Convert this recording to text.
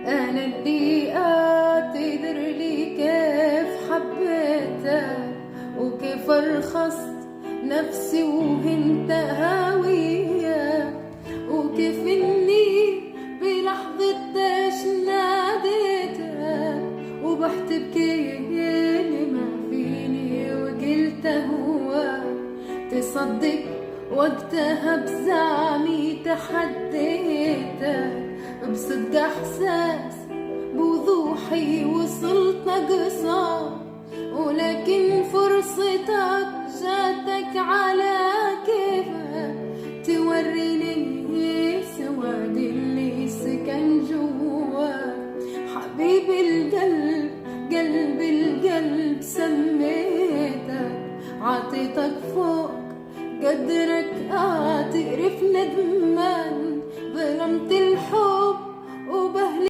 أنا اللي أعتذر لي كيف حبيتك وكيف أرخصت نفسي وهنت هاوية، وكيف إني بلحظة داش ناديتك وبحت بكلمة فيني وقلت هو تصدق وقتها بزعمي تحديتك بصدق احساس بوضوحي وصلت نقصان، ولكن فرصتك جاتك على كيفك توريني سواد اللي سكن جواك. حبيب القلب قلب القلب سميتك عطيتك فوق قدرك، اعترف ندمي